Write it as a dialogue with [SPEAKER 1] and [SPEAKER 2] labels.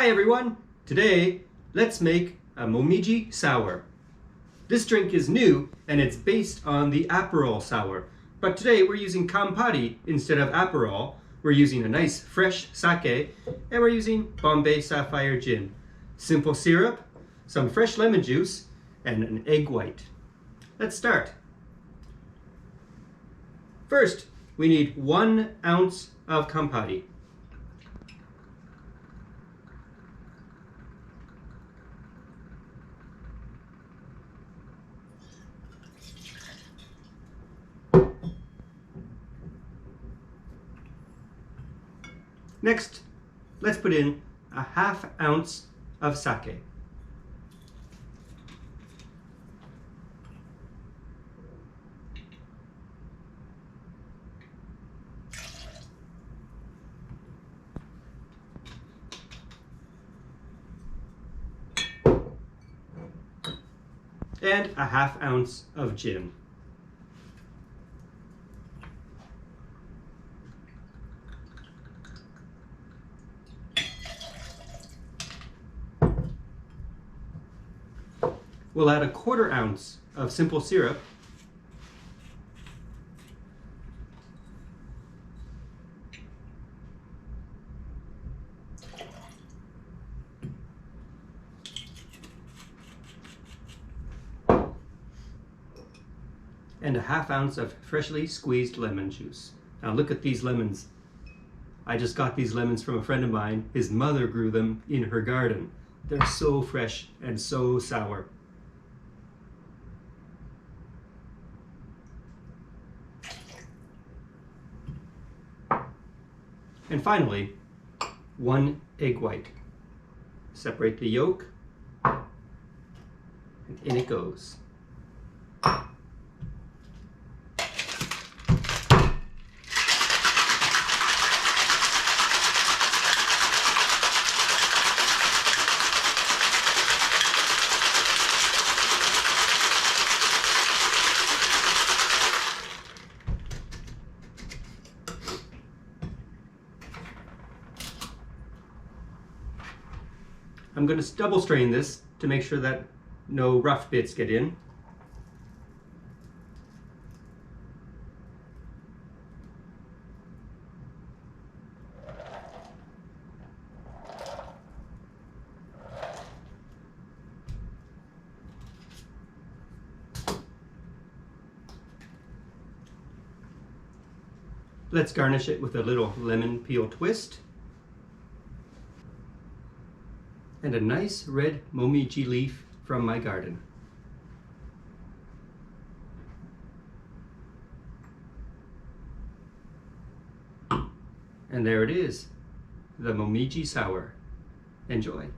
[SPEAKER 1] Hi everyone! Today, let's make a Momiji Sour. This drink is new and it's based on the Aperol Sour. But today we're using Campari instead of Aperol. We're using a nice fresh sake and we're using Bombay Sapphire Gin. Simple syrup, some fresh lemon juice, and an egg white. Let's start. First, we need 1 ounce of Campari. Next, let's put in a ½ ounce of sake. And a ½ ounce of gin. We'll add a ¼ ounce of simple syrup. And a ½ ounce of freshly squeezed lemon juice. Now look at these lemons. I just got these lemons from a friend of mine. His mother grew them in her garden. They're so fresh and so sour. And finally, 1 egg white. Separate the yolk, and in it goes. I'm going to double strain this to make sure that no rough bits get in. Let's garnish it with a little lemon peel twist. And a nice red momiji leaf from my garden. And there it is, the Momiji Sour. Enjoy.